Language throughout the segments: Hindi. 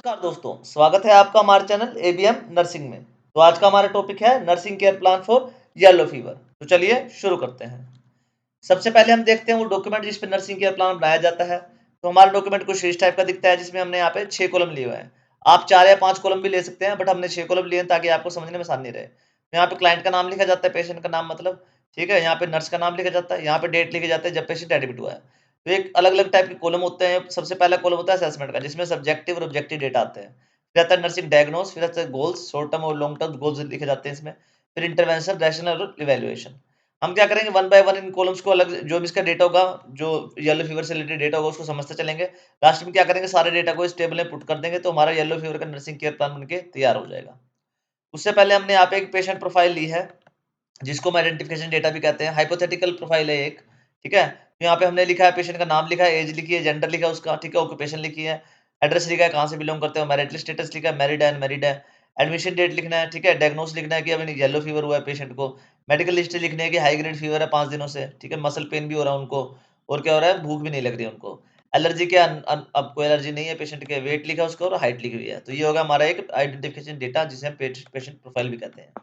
नमस्कार दोस्तों, स्वागत है आपका हमारे चैनल एबीएम नर्सिंग में। तो आज का हमारा टॉपिक है nursing care plan for yellow fever. तो चलिए शुरू करते हैं। सबसे पहले हम देखते हैं वो डॉक्यूमेंट जिस पे नर्सिंग केयर प्लान बनाया जाता है। तो हमारा डॉक्यूमेंट कुछ इस टाइप का दिखता है, जिसमें हमने यहाँ पे 6 कॉलम लिए हुए हैं। आप 4 या 5 कॉलम भी ले सकते हैं, बट हमने 6 कॉलम लिए हैं ताकि आपको समझने में आसानी रहे। तो यहाँ पे क्लाइंट का नाम लिखा जाता है, पेशेंट का नाम मतलब, ठीक है। यहाँ पे नर्स का नाम लिखा जाता है, यहाँ पे डेट लिखे जाते हैं जब पेशेंट एडमिट हुआ है। तो एक अलग-अलग टाइप के कॉलम होते हैं। सबसे पहला कॉलम होता है असेसमेंट का, जिसमें सब्जेक्टिव और ऑब्जेक्टिव डेटा आते हैं। फिर आता है नर्सिंग डायग्नोस, फिर आता है गोल्स, शॉर्ट टर्म और लॉन्ग टर्म गोल्स लिखे जाते हैं इसमें। फिर इंटरवेंशन, रैशनल और इवैल्यूएशन। हम क्या करेंगे, one by one in columns को अलग, जो भी इसका डेटा होगा, जो येलो फीवर से रिलेटेड डेटा होगा, उसको समझते चलेंगे। लास्ट में क्या करेंगे, सारे डेटा को इस टेबल में पुट कर देंगे, तो हमारा येलो फीवर का नर्सिंग केयर प्लान बनके तैयार हो जाएगा। उससे पहले हमने यहाँ पे एक पेशेंट प्रोफाइल ली है, जिसको हम आइडेंटिफिकेशन डेटा भी कहते हैं। हाइपोथेटिकल प्रोफाइल है एक, ठीक है। तो यहाँ पे हमने लिखा है, पेशेंट का नाम लिखा है, एज लिखी है, जेंडर लिखा है उसका, ठीक है, ऑक्यूपेशन लिखी है, एड्रेस लिखा है, कहाँ से बिलोंग करते हो, मैरिटल स्टेटस लिखा है, मैरिड है अनमैरिड है, एडमिशन डेट लिखना है, ठीक है, डायग्नोस लिखना है कि अभी येलो फीवर हुआ है पेशेंट को, मेडिकल हिस्ट्री लिखनी है कि हाई ग्रेड फीवर है 5 दिनों से, ठीक है, मसल पेन भी हो रहा है उनको, और क्या हो रहा है, भूख भी नहीं लग रही है उनको, एलर्जी क्या, अब कोई एलर्जी नहीं है पेशेंट के, वेट लिखा है उसका और हाइट लिखी हुई है। तो ये होगा हमारा एक आइडेंटिफिकेशन डेटा, जिसे हम पेशेंट प्रोफाइल भी कहते हैं।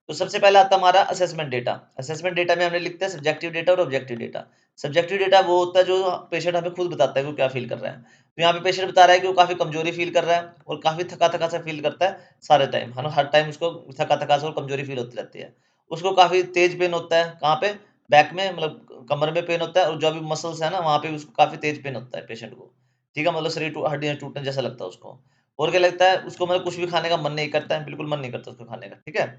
तो सबसे पहला आता है हमारा असेसमेंट डेटा। असेसमेंट डेटा में हमने लिखते हैं सब्जेक्टिव डेटा और ऑब्जेक्टिव डेटा। सब्जेक्टिव डेटा वो होता है जो पेशेंट हमें खुद बताता है कि वो क्या फील कर रहा है। तो यहाँ पे पेशेंट बता रहा है कि वो काफी कमजोरी फील कर रहा है और काफी थका थका सा फील करता है सारे टाइम, है ना। हर टाइम उसको थका थका सा और कमजोरी फील होती रहती है। उसको काफी तेज पेन होता है, कहाँ पे, बैक में, मतलब कमर में पेन होता है, और जो भी मसल्स है ना, वहाँ पे उसको काफी तेज पेन होता है पेशेंट को, ठीक है। मतलब शरीर हड्डियां टूटने जैसा लगता है उसको। और क्या लगता है उसको, मतलब कुछ भी खाने का मन नहीं करता है, बिल्कुल मन नहीं करता उसको खाने का, ठीक है।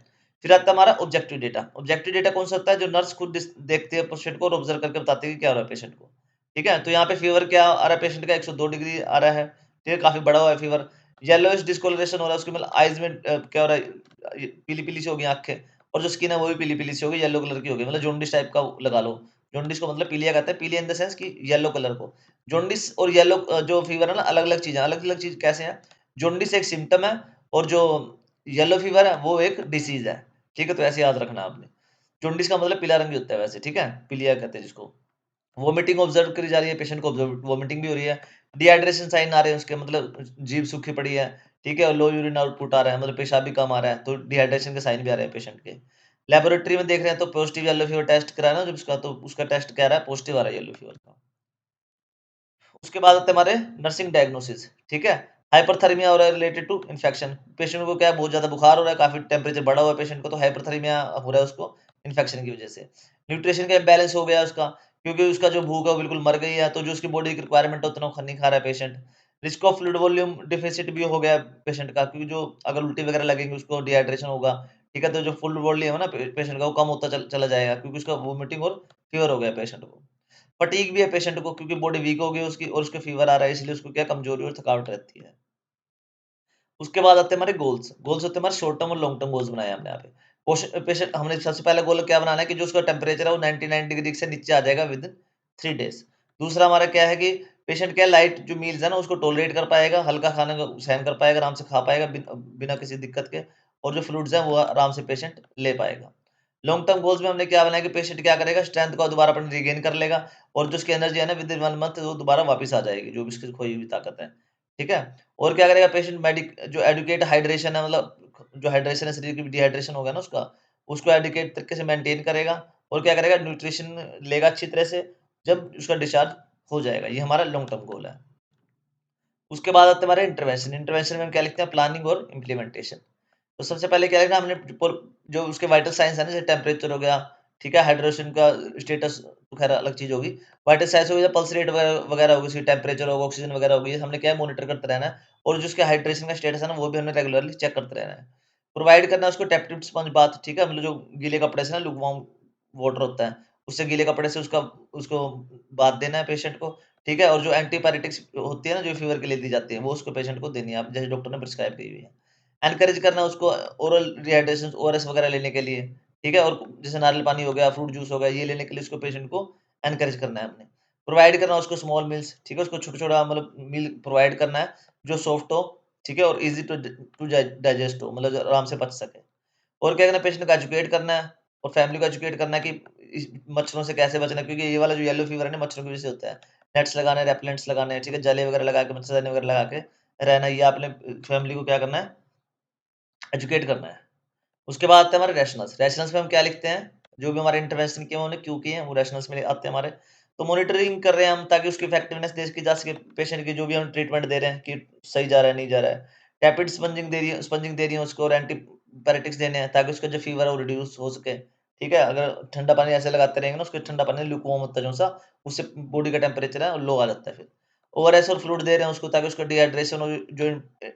फिर आता है हमारा ऑब्जेक्टिव डेटा। ऑब्जेक्टिव डेटा कौन सा होता है, जो नर्स खुद देखती है पेशेंट को और ऑब्जर्व करके बताती है कि क्या हो रहा है पेशेंट को, ठीक है। तो यहाँ पे फीवर क्या आ रहा है पेशेंट का, 102 डिग्री आ रहा है, ठीक है, काफी बड़ा हुआ है फीवर। येलोइश डिस्कोलोरेशन हो रहा है उसकी, मतलब आईज में क्या हो रहा है, पीली पीली सी हो गई आंखें, और जो स्किन है वो भी पीली पीली सी हो गई, येलो कलर की हो गई, मतलब जोंडिस टाइप का लगा लो। जोंडिस को मतलब पीलिया कहते हैं, पीलिया इन द सेंस कि येलो कलर को। जोंडिस और येलो जो फीवर है ना, अलग अलग चीजें, अलग अलग चीज कैसे है। जोंडिस एक सिम्टम है, और जो येलो फीवर है वो एक डिसीज है, ठीक है। तो ऐसे याद रखना आपने। जॉन्डिस का मतलब पीला रंग ही होता है वैसे, ठीक है, पीलिया कहते हैं जिसको। वोमिटिंग ऑब्जर्व करी जा रही है, पेशेंट को वोमिटिंग भी हो रही है। डिहाइड्रेशन साइन आ रहे हैं उसके, मतलब जीभ सूखी पड़ी है, ठीक है, और लो यूरिन आउटपुट आ रहा है, मतलब पेशाब भी कम आ रहा है, तो डिहाइड्रेशन के साइन भी आ रहे हैं पेशेंट के। लेबोरेटरी में देख रहे हैं तो पॉजिटिव येलो फीवर टेस्ट कराया ना जब उसका, तो उसका टेस्ट कह रहा है पॉजिटिव आ रहा है येलो फीवर का। उसके बाद आते हैं हमारे नर्सिंग डायग्नोसिस, ठीक है। हाइपरथर्मिया हो रहा है रिलेटेड टू इन्फेक्शन, पेशेंट को क्या है, बहुत ज्यादा बुखार हो रहा है, काफी टेम्परेचर बढ़ा हुआ है पेशेंट को, तो हाइपरथर्मिया हो रहा है उसको इन्फेक्शन की वजह से। न्यूट्रिशन का इम्बैलेंस हो गया उसका, क्योंकि उसका जो भूख है वो बिल्कुल मर गई है, तो जो उसकी बॉडी की रिक्वायरमेंट है उतना वो नहीं खा रहा है patient. Risk of fluid volume deficit भी हो गया पेशेंट का, क्योंकि जो अगर उल्टी वगैरह लगेंगे उसको डिहाइड्रेशन होगा, ठीक है, तो जो फुल वॉल्यूम है ना पेशेंट का, वो कम होता चला जाएगा, क्योंकि उसका वोमिटिंग और फीवर हो गया पेशेंट को। फटीग भी है पेशेंट को, क्योंकि बॉडी वीक हो गई उसकी और उसको फीवर आ रहा है, इसलिए उसको क्या, कमजोरी और थकावट रहती है। उसके बाद आते हैं हमारे गोल्स। गोल्स होते हैं हमारे शॉर्ट टर्म और लॉन्ग टर्म गोल्स बनाए हमने यहाँ पे। पेशेंट हमने सबसे पहला गोल क्या बनाना है कि जो उसका टेम्परेचर है वो 99 डिग्री से नीचे आ जाएगा विद इन 3 डेज। दूसरा हमारा क्या है कि पेशेंट क्या, लाइट जो मील्स है ना उसको टॉलरेट कर पाएगा, हल्का खाना को सहन कर पाएगा, आराम से खा पाएगा बिना किसी दिक्कत के, और जो फ्लूइड्स हैं वो आराम से पेशेंट ले पाएगा। लॉन्ग टर्म गोल्स में हमने क्या बनाया कि पेशेंट क्या करेगा, स्ट्रेंथ को दोबारा अपनी रिगेन कर लेगा, और जो उसकी एनर्जी है ना विद इन 1 मंथ वो दोबारा वापस आ जाएगी, जो भी उसकी खोई हुई ताकत है, ठीक है। और क्या करेगा पेशेंट, मेडिक जो एडुकेट हाइड्रेशन है, मतलब जो हाइड्रेशन है शरीर की डिहाइड्रेशन होगा ना उसका, उसको एडुकेट तरीके से मेंटेन करेगा। और क्या करेगा, न्यूट्रिशन लेगा अच्छी तरह से जब उसका डिस्चार्ज हो जाएगा। ये हमारा लॉन्ग टर्म गोल है। उसके बाद आते हैं हमारे इंटरवेंशन। इंटरवेंशन में हम क्या लिखते हैं, प्लानिंग और इम्प्लीमेंटेशन। तो सबसे पहले क्या लिखना हमने, जो उसके वाइटल साइंस है ना, जैसे टेम्परेचर हो गया, ठीक है, हाइड्रेशन का स्टेटस तो खैर अलग चीज होगी, वाइटल साइंस हो गया, पल्स रेट वगैरह होगी, उसकी टेम्परेचर होगा, ऑक्सीजन वगैरह होगी, ये हमने क्या है मॉनिटर करते रहना है। और जो उसके हाइड्रेशन का स्टेटस है ना वो भी हमने रेगुलरली चेक करते रहना है। प्रोवाइड करना है उसको टेप स्पंज बाथ, ठीक है, मतलब जो गीले कपड़े से ना लुकवार्म वाटर होता है, उससे गीले कपड़े से उसका उसको बाथ देना है पेशेंट को, ठीक है। और जो एंटीपायरेटिक्स होती है ना जो फीवर के लिए दी जाती है, वो उसको पेशेंट को देनी है, आप जैसे डॉक्टर ने प्रिस्क्राइब की हुई है। एनकरेज करना उसको ओरल रिहाइड्रेशन, ओआरएस वगैरह लेने के लिए, ठीक है, और जैसे नारियल पानी हो गया, फ्रूट जूस हो गया, ये लेने के लिए उसको पेशेंट को एनकरेज करना है हमने। प्रोवाइड करना उसको स्मॉल मील्स, ठीक है, उसको छोटा-छोटा मतलब मील प्रोवाइड करना है, जो सॉफ्ट हो, ठीक है, और ईज़ी टू डाइजेस्ट हो, मतलब जो आराम से पच सके। और क्या करना है, पेशेंट को एजुकेट करना है, और फैमिली को एजुकेट करना है कि इस मच्छरों से कैसे बचना है, क्योंकि ये वाला जो येलो फीवर है ना मच्छरों की वजह से होता है। नेट्स लगाने हैं, रेपेलेंट्स लगाने हैं, ठीक है, जाली वगैरह लगा के, मच्छरदानी वगैरह लगा के रहना, ये आपने फैमिली को क्या करना है, एजुकेट करना है। उसके बाद आते हैं हमारे रैशनल्स। रैशनल्स में हम क्या लिखते हैं, जो भी हमारे इंटरवेंशन किए उन्होंने क्यों किए हैं, वो रैशनल्स में आते हैं हमारे। तो मॉनिटरिंग कर रहे हैं हम ताकि उसकी इफेक्टिवनेस देख की जा सके, पेशेंट की जो भी हम ट्रीटमेंट दे रहे हैं कि सही जा रहा है नहीं जा रहा है। टैपिड स्पंजिंग दे रही है उसको, और एंटीपायरेटिक्स देने हैं ताकि उसका जो फीवर है वो रिड्यूस हो सके। ठीक है, अगर ठंडा पानी ऐसे लगाते रहेंगे ना, उसको ठंडा पानी ल्यूकवार्म होता है जो सा, उससे बॉडी का टेम्परेचर है लो आ जाता है। फिर ओआरएस और फ्लूइड दे रहे हैं उसको ताकि उसका डिहाइड्रेशन और जो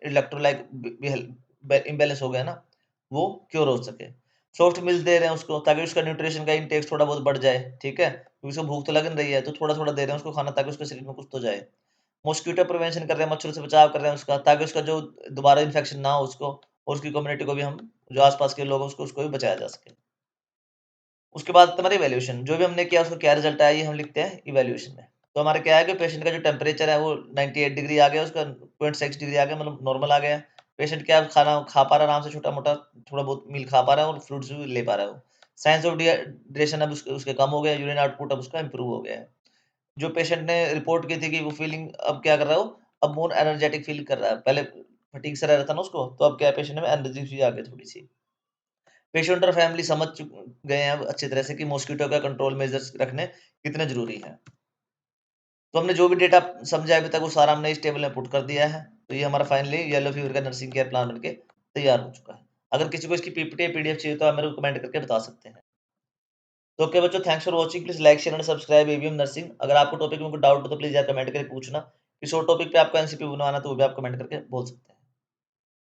इलेक्ट्रोलाइट इम्बैलेंस हो गया ना, वो क्योर हो सके। सॉफ्ट मिल्क दे रहे हैं उसको ताकि उसका न्यूट्रिशन का इंटेक थोड़ा बहुत बढ़ जाए। ठीक है, क्योंकि उसको भूख तो लग रही है, तो थोड़ा थोड़ा दे रहे हैं उसको खाना ताकि उसके शरीर में कुछ तो जाए। मॉस्किटो प्रिवेंशन कर रहे हैं, मच्छरों से बचाव कर रहे हैं उसका, ताकि उसका जो दोबारा इन्फेक्शन ना हो उसको, और उसकी कम्युनिटी को भी, हम जो आसपास के लोग हैं उसको भी बचाया जा सके। उसके बाद तुम्हारी इवैल्यूएशन, जो भी हमने किया उसका क्या रिजल्ट आया, ये हम लिखते हैं इवैल्यूएशन में। तो हमारे क्या है कि पेशेंट का जो टेम्परेचर है वो 98 डिग्री आ गया, उसका 0.6 डिग्री आ गया, मतलब नॉर्मल आ गया। पेशेंट क्या खाना खा पा रहा है आराम से, छोटा मोटा थोड़ा बहुत मील खा पा रहा है, और फ्रूट्स भी ले पा रहा है वो। साइंस ऑफ डिहाइड्रेशन अब उसके कम हो गया, यूरिन आउटपुट अब उसका इंप्रूव हो गया है। जो पेशेंट ने रिपोर्ट की थी कि वो फीलिंग अब क्या कर रहा है, वो अब मोर एनर्जेटिक फील कर रहा है। पहले फटीग से रह रहा था ना उसको, तो अब क्या है, पेशेंट में एनर्जी सी आ गई थोड़ी सी। पेशेंट और फैमिली समझ गए हैं अब अच्छी तरह से कि मॉस्किटो का कंट्रोल मेजर्स रखने कितने जरूरी हैं। तो हमने जो भी डेटा समझा अभी तक वो सारा हमने इस टेबल में पुट कर दिया है। तो ये हमारा फाइनली येलो फीवर का नर्सिंग केयर प्लान बनके तैयार हो चुका है। अगर किसी को इसकी पीपीटी या पीडीएफ चाहिए तो आप मेरे को कमेंट करके बता सकते हैं। तो ओके बच्चों, thanks for watching. Please like share and subscribe ABM nursing. अगर आपको टॉपिक में कोई डाउट हो तो प्लीज यार कमेंट करके पूछना। किसी और टॉपिक पे आपको एनसीपी बनवाना तो वो भी आप कमेंट करके बोल सकते हैं।